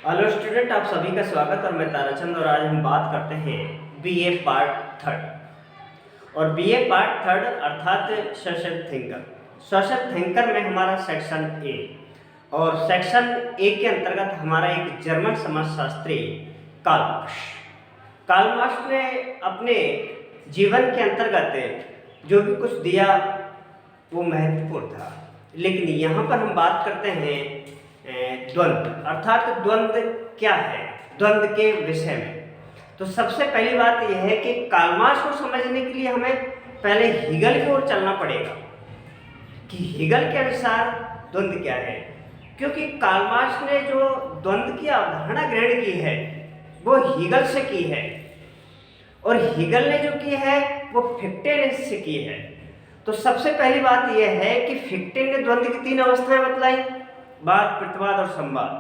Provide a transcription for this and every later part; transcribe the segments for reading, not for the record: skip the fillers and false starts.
Hello student, आप सभी का स्वागत। और मैं ताराचंद और आज हम बात करते हैं बीए पार्ट थर्ड। और बीए पार्ट थर्ड अर्थात सोशल थिंकर। सोशल थिंकर में हमारा सेक्शन ए, और सेक्शन ए के अंतर्गत हमारा एक जर्मन समाजशास्त्री कार्ल मार्क्स। कार्ल मार्क्स ने अपने जीवन के अंतर्गत जो भी कुछ दिया वो महत्वपूर्ण था। लेकिन यहाँ पर हम बात करते हैं द्वंद्व, अर्थात द्वंद्व क्या है, द्वंद्व के विषय में। तो सबसे पहली बात यह है कि कार्ल मार्क्स को समझने के लिए हमें पहले हीगल की ओर चलना पड़ेगा कि हीगल के अनुसार द्वंद्व क्या है। क्योंकि कार्ल मार्क्स ने जो द्वंद्व की अवधारणा ग्रहण की है वो हीगल से की है, और हीगल ने जो की है वो फिक्टे ने से की है। तो सबसे पहली बात यह है कि फिक्टे ने द्वंद्व की 3 अवस्थाएं बतलाई, वाद, प्रतिवाद और संवाद।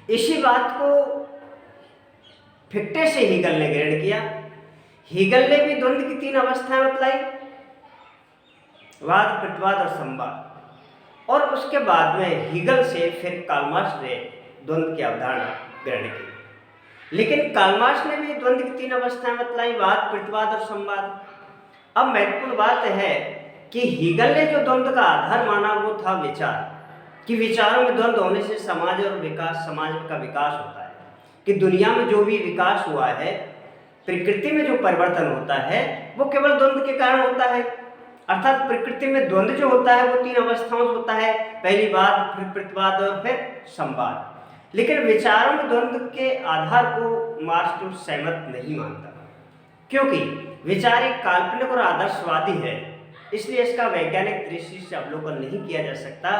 इसी बात को फिक्टे से हीगल ने ग्रहण किया। हीगल ने भी द्वंद्व की 3 अवस्थाएं बतलाई, वाद, प्रतिवाद और संवाद। और उसके बाद में हीगल से फिर कार्ल मार्क्स ने द्वंद्व की अवधारणा ग्रहण की। लेकिन कार्ल मार्क्स ने भी द्वंद्व की 3 अवस्थाएं बतलाई, वाद, प्रतिवाद और संवाद। अब महत्वपूर्ण बात है कि हीगल ने जो द्वंद्व का आधार माना वो था विचार, कि विचारों में द्वंद्व होने से समाज का विकास होता है। कि दुनिया में जो भी विकास हुआ है, प्रकृति में जो परिवर्तन होता है वो केवल द्वंद्व के कारण होता है। अर्थात प्रकृति में द्वंद्व जो होता है वो 3 अवस्थाओं से होता है, पहली वाद, फिर प्रतिवाद और फिर संवाद। लेकिन विचारों में द्वंद्व के आधार को मार्क्स जो सहमत नहीं मानता, क्योंकि विचार एक काल्पनिक और आदर्शवादी है। इसलिए इसका वैज्ञानिक दृष्टि से अवलोकन नहीं किया जा सकता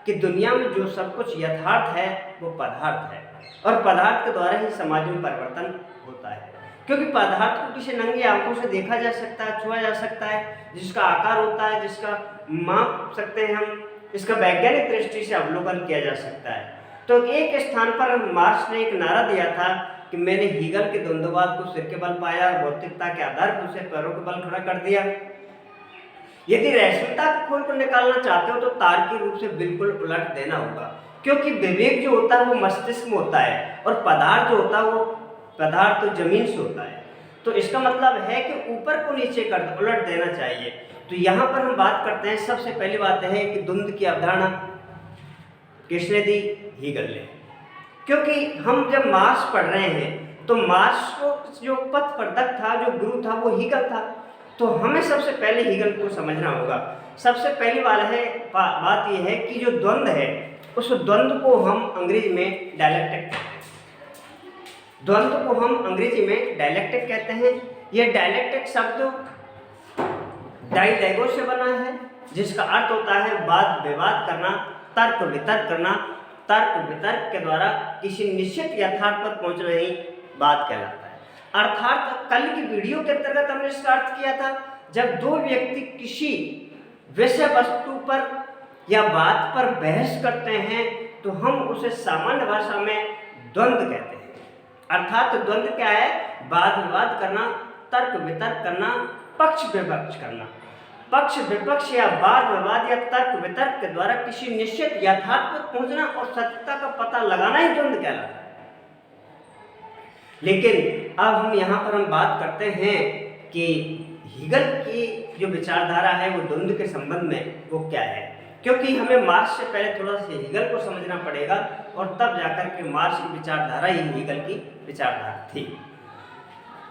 कि दुनिया में जो सब कुछ यथार्थ है वो पदार्थ है, और पदार्थ के द्वारा ही समाज में परिवर्तन होता है। क्योंकि पदार्थ को किसी नंगी आंखों से देखा जा सकता है, छुआ जा सकता है, जिसका आकार होता है, जिसका माप सकते हैं हम, इसका वैज्ञानिक दृष्टि से अवलोकन किया जा सकता है। तो एक स्थान पर मार्क्स ने एक नारा दिया था कि मैंने हीगल के द्वंद्ववाद को सिर के बल पाया और भौतिकता के आधार पर उसे पैरों के बल खड़ा कर दिया। यदि रहस्यता के खोल को निकालना चाहते हो तो तार्किक रूप से बिल्कुल उलट देना होगा, क्योंकि विवेक जो होता है वो मस्तिष्क में होता है, और पदार्थ जो होता है वो पदार्थ तो जमीन से होता है। तो इसका मतलब है कि ऊपर को नीचे कर उलट देना चाहिए। तो यहाँ पर हम बात करते हैं, सबसे पहली बात है कि द्वंद्व की अवधारणा किसने दी? हीगल ने। क्योंकि हम जब मार्क्स पढ़ रहे हैं तो मार्क्स को जो पथ प्रदत्त था, जो गुरु था, वो हीगल था। तो हमें सबसे पहले हीगल को समझना होगा। सबसे पहली बात यह है कि जो द्वंद्व है उस द्वंद्व को हम अंग्रेजी में डायलेक्टिक कहते हैं। द्वंद्व को हम अंग्रेजी में डायलेक्टिक कहते हैं। यह डायलेक्टिक शब्द डाइलैगो से बना है, जिसका अर्थ होता है वाद विवाद करना, तर्क वितर्क करना। तर्क वितर्क के द्वारा किसी निश्चित यथार्थ पर पहुंचना ही बात कहलाता है। अर्थात कल की वीडियो के अंतर्गत हमने इसका अर्थ किया था, जब दो व्यक्ति किसी विषय वस्तु पर या बात पर बहस करते हैं तो हम उसे सामान्य भाषा में द्वंद्व कहते हैं। अर्थात द्वंद्व क्या है? वाद विवाद करना, तर्क वितर्क करना, पक्ष विपक्ष करना। पक्ष विपक्ष या वाद विवाद या तर्क वितर्क के द्वारा किसी निश्चित यथार्थ पर पहुंचना और सत्यता का पता लगाना ही द्वंद्व कहलाता है। लेकिन अब हम यहाँ पर हम बात करते हैं कि हीगल की जो विचारधारा है वो द्वंद्व के संबंध में वो क्या है, क्योंकि हमें मार्क्स से पहले थोड़ा सा हीगल को समझना पड़ेगा, और तब जाकर के मार्क्स की विचारधारा ही हीगल की विचारधारा थी।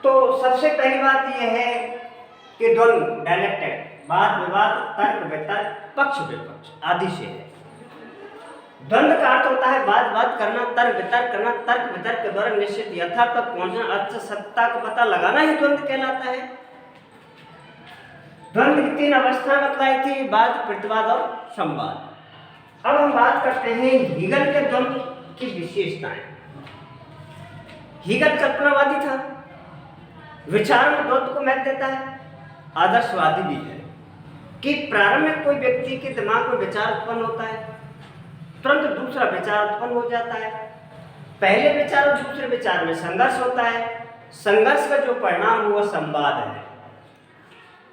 तो सबसे पहली बात यह है कि द्वंद्व डायलेक्टिक, वाद विवाद, तर्क वितर्क, पक्ष विपक्ष आदि से है। द्वंद्व का अर्थ होता है वाद विवाद करना, तर्क वितर्क करना। तर्क वितर्क के द्वारा निश्चित यथार्थ तक पहुंचना, अर्थ सत्ता का पता लगाना ही द्वंद्व कहलाता है। द्वंद्व की 3 अवस्थाएं बतलाई थी, वाद, प्रतिवाद और संवाद। अब हम बात करते हैं हीगल के द्वंद्व की विशेषताएं। हीगल कल्पनावादी था, विचार में द्वंद्व को महत्व देता है, आदर्शवादी भी है। कि प्रारंभ में कोई व्यक्ति के दिमाग में विचार उत्पन्न होता है, तुरंत दूसरा विचार उत्पन्न हो जाता है। पहले विचार और दूसरे विचार में संघर्ष होता है, संघर्ष का जो परिणाम हुआ संवाद है।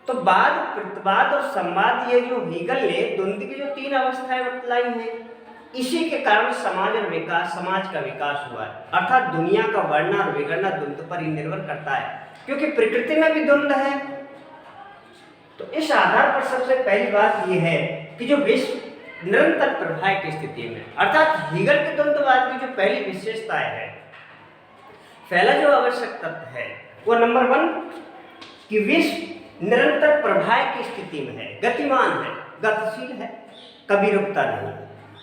तो वाद, प्रतिवाद और संवाद, ये जो हीगल ने द्वंद्व की जो 3 अवस्थाएं बतलाई हैं इसी के कारण समाज का विकास हुआ है। अर्थात दुनिया का बढ़ना और बिगड़ना द्वंद्व पर ही निर्भर करता है, क्योंकि प्रकृति में भी द्वंद्व है। तो इस आधार पर सबसे पहली बात यह है कि जो विश्व निरंतर प्रवाह की स्थिति में, अर्थात हीगल के द्वंद्ववाद की जो पहली विशेषता है, पहला जो आवश्यक तत्व है वो नंबर 1 कि विश्व निरंतर प्रवाह की स्थिति में है, गतिमान है, गतिशील है, कभी रुकता नहीं।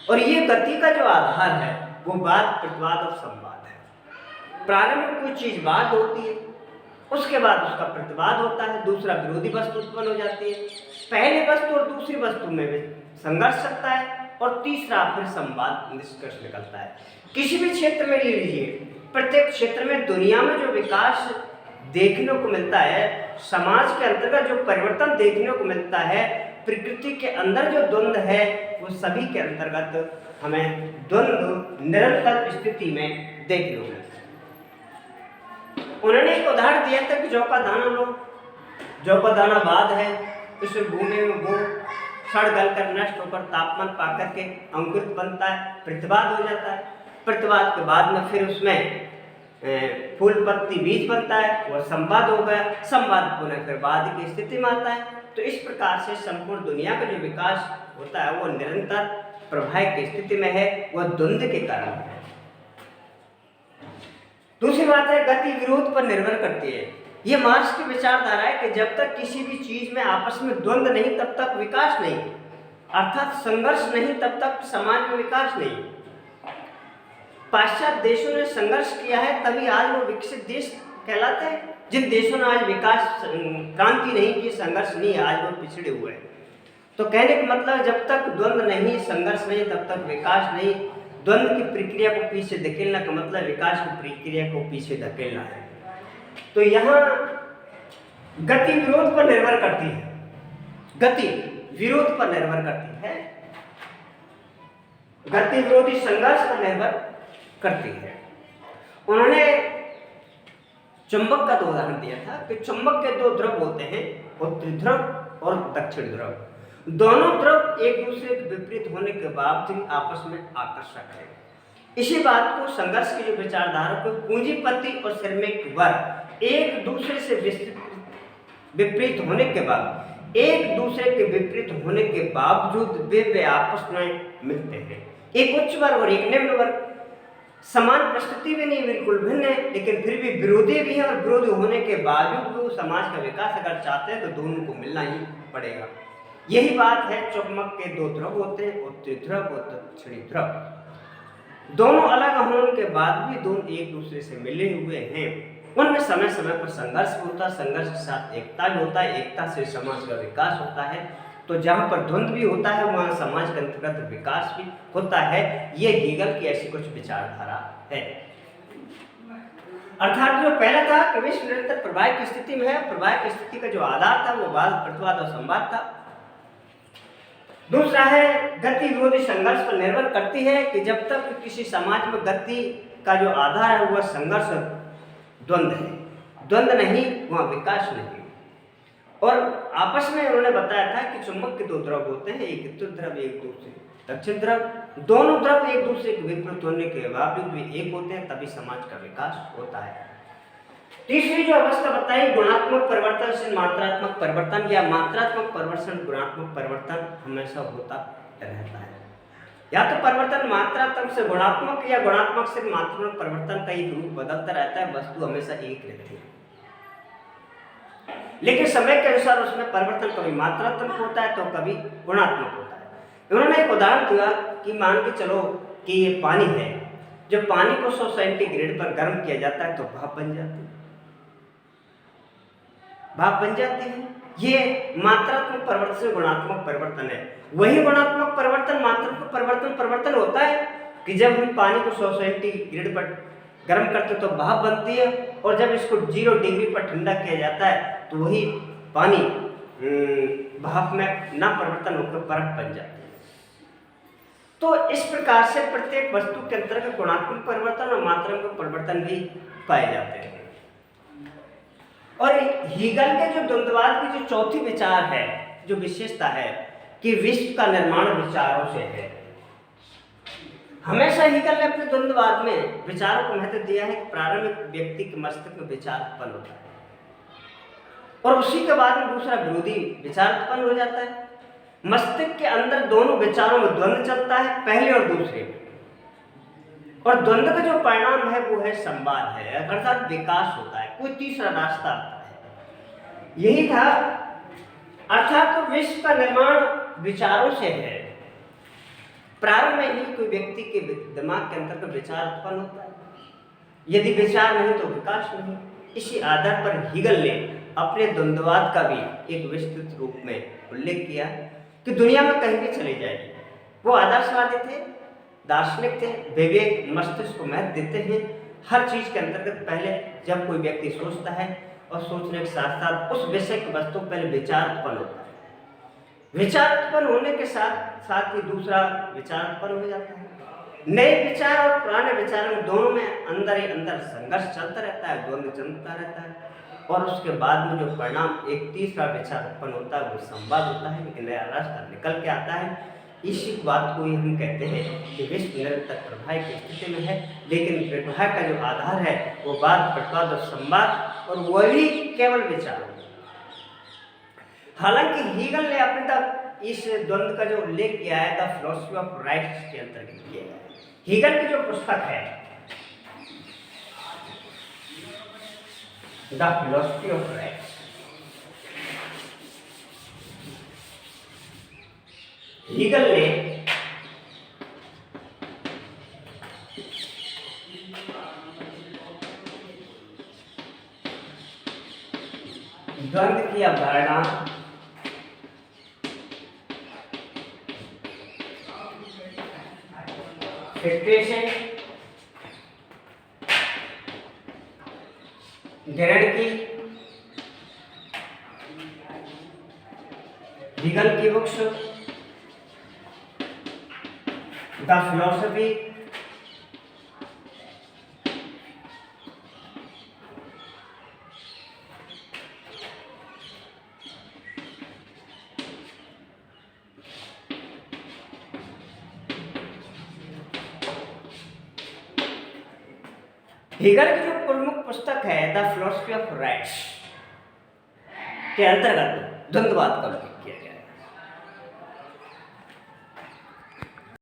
और ये गति का जो आधार है वो वाद, प्रतिवाद और संवाद है। प्रारंभ में कोई चीज वाद होती है, उसके बाद उसका प्रतिवाद होता है, दूसरा विरोधी वस्तु उत्पन्न हो जाती है, पहले वस्तु और दूसरी वस्तु में संघर्ष चलता है, और तीसरा फिर संवाद निष्कर्ष निकलता है। किसी भी क्षेत्र में ले लीजिए, प्रत्येक क्षेत्र में दुनिया में जो विकास देखने को मिलता है, समाज के अंतर्गत जो परिवर्तन देखने को मिलता है, प्रकृति के अंदर जो द्वंद्व है वो सभी के अंतर्गत हमें द्वंद्व निरंतर स्थिति में देखने को मिलता है। उन्होंने एक उदाहरण दिया था कि जौ का दाना लो, जौ का दाना बाद है, उसमें भूमि में वो सड़ गल कर नष्ट होकर तापमान पाकर के अंकुरित बनता है, प्रतिवाद हो जाता है। प्रतिवाद के बाद में फिर उसमें फूल पत्ती बीज बनता है, वह संवाद हो गया, संवाद पुनः फिर बाद की स्थिति में आता है। तो इस प्रकार से संपूर्ण दुनिया का जो विकास होता है वो निरंतर प्रवाह की स्थिति में है, वह द्वंद्व के कारण है। दूसरी बात है गति विरोध पर निर्भर करती है। ये मार्क्स की विचारधारा है कि जब तक किसी भी चीज में आपस में द्वंद्व नहीं तब तक विकास नहीं, अर्थात संघर्ष नहीं तब तक समाज में विकास नहीं। पाश्चात्य देशों ने संघर्ष किया है तभी आज वो विकसित देश कहलाते हैं। जिन देशों ने आज विकास क्रांति नहीं की, संघर्ष नहीं है, आज वो पिछड़े हुए हैं। तो कहने का मतलब जब तक द्वंद्व नहीं, संघर्ष नहीं, तब तक विकास नहीं। द्वंद्व की प्रक्रिया को पीछे धकेलना का मतलब विकास की प्रक्रिया को पीछे धकेलना है। तो यहाँ गति विरोध पर निर्भर करती है, गति विरोध पर निर्भर करती है, गति विरोधी संघर्ष पर निर्भर करती है। उन्होंने चुंबक का 2 उदाहरण दिया था कि चुंबक के 2 ध्रुव होते हैं, उत्तरी ध्रुव और दक्षिण ध्रुव। दोनों ध्रुव एक दूसरे के विपरीत होने के बावजूद आपस में आकर्षक है। इसी बात को संघर्ष की जो विचारधारा को पूंजीपति और श्रमिक वर्ग एक दूसरे से विपरीत होने के बाद, एक दूसरे के विपरीत होने के बावजूद वे आपस में मिलते हैं। एक उच्च वर्ग और एक निम्न वर्ग, समान प्रस्तुति भी नहीं, बिल्कुल भिन्न है, लेकिन फिर भी विरोधी भी है, और विरोधी होने के बावजूद वो समाज का विकास अगर चाहते हैं तो दोनों को मिलना ही पड़ेगा। यही बात है, चुंबक के 2 ध्रुव होते हैं, उत्तरी ध्रुव और दक्षिणी ध्रुव। दोनों अलग होने के बाद भी दोनों एक दूसरे से मिले हुए हैं। उनमें समय समय पर संघर्ष होता है, संघर्ष के साथ एकता भी होता है, एकता से समाज का विकास होता है। तो जहाँ पर द्वंद्व भी होता है वहाँ समाज के अंतर्गत विकास भी होता है। ये हीगल की ऐसी कुछ विचारधारा है। अर्थात जो पहला था कि विश्व निरंतर प्रवाह की स्थिति में है, प्रवाह की स्थिति का जो आधार था वो वाद, प्रतिवाद और संवाद था। दूसरा है गति विरोधी संघर्ष पर निर्भर करती है कि जब तक किसी समाज में गति का जो आधार है वह संघर्ष द्वंद्व है, द्वंद्व नहीं वहाँ विकास नहीं। और आपस में उन्होंने बताया था कि चुंबक के 2 ध्रुव होते हैं, एक उत्तरी ध्रुव एक दूसरे दक्षिण ध्रुव। दोनों ध्रुव एक दूसरे के विपरीत होने के बावजूद भी एक होते हैं, तभी समाज का विकास होता है। तीसरी जो अवस्था बताई गुणात्मक परिवर्तन से मात्रात्मक परिवर्तन, या मात्रात्मक परिवर्तन गुणात्मक परिवर्तन हमेशा होता रहता है। या तो परिवर्तन मात्रात्मक से गुणात्मक या गुणात्मक से मात्रात्मक परिवर्तन का एक रूप बदलता रहता है, वस्तु हमेशा एक रहती है, लेकिन समय के अनुसार उसमें परिवर्तन कभी मात्रात्मक होता है तो कभी गुणात्मक होता है। उन्होंने एक उदाहरण दिया कि मान के चलो कि ये पानी है, जब पानी को 100 सेंटीग्रेड पर गर्म किया जाता है तो भाप बन जाती है, भाप बन जाती है। ये मात्रात्मक परिवर्तन से गुणात्मक परिवर्तन है। वही गुणात्मक परिवर्तन मात्रात्मक परिवर्तन होता है कि जब हम पानी को 100 सेंटीग्रेड पर गर्म करते तो भाप बनती है, और जब इसको 0 डिग्री पर ठंडा किया जाता है तो वही पानी भाप में ना परिवर्तन होकर बर्फ बन जाती है। तो इस प्रकार से प्रत्येक वस्तु के अंतर्गत गुणात्मक परिवर्तन और मात्रात्मक परिवर्तन भी पाए जाते हैं। और हीगल के जो द्वंद्ववाद की जो चौथी विचार है, जो विशेषता है कि विश्व का निर्माण विचारों से है। हमेशा हीगल ने अपने द्वंद्ववाद में विचारों को महत्व दिया है कि प्रारंभिक व्यक्ति के मस्तिष्क में विचार उत्पन्न होता है और उसी के बाद में दूसरा विरोधी विचार उत्पन्न हो जाता है। मस्तिष्क के अंदर दोनों विचारों में द्वंद्व चलता है, पहले और दूसरे में, और द्वंद्व का जो परिणाम है वो है संवाद है, अर्थात विकास होता है, कोई तीसरा रास्ता आता है। यही था, अर्थात तो विश्व का निर्माण विचारों से है। प्रारंभ में ही कोई व्यक्ति के दिमाग के अंदर का विचार उत्पन्न होता है, यदि विचार नहीं तो विकास नहीं। इसी आधार पर हीगल ने अपने द्वंद्ववाद का भी एक विस्तृत रूप में उल्लेख किया कि दुनिया में कहीं भी चले जाएगी। वो आदर्शवादी थे, दार्शनिक थे, विवेक मस्तिष्क को महत्व देते हैं। हर चीज के अंतर्गत पहले जब कोई व्यक्ति सोचता है और सोचने के साथ साथ उस विषय की वस्तु पहले विचार उत्पन्न होता है, विचार उत्पन्न होने के साथ साथ ही दूसरा विचार उत्पन्न हो जाता है। नए विचार और पुराने विचारों में दोनों में अंदर ही अंदर संघर्ष चलता रहता है, द्वंद्व चलता रहता है, और उसके बाद में जो परिणाम एक तीसरा विचार उत्पन्न होता है वो संवाद होता है, एक नया रास्ता निकल के आता है। इसी बात को ही हम कहते हैं कि विश्व निरंतर प्रवाह की स्थिति में है, लेकिन प्रवाह का जो आधार है वो वाद, प्रतिवाद और संवाद, और वही केवल विचार। हालांकि हीगल ने अपने तक इस द्वंद्व का जो उल्लेख किया है द फिलॉसफी ऑफ राइट्स के अंतर्गत किया है। हीगल की जो पुस्तक है the philosophy of rights, Hegel ने द्वंद्व की अवधारणा फिक्सेशन, गेरंटी, हीगल की बुक्स द फिलॉसफी, हीगल की जो प्रमुख पुस्तक है द फिलॉसफी ऑफ राइट्स के अंतर्गत द्वंद्ववाद का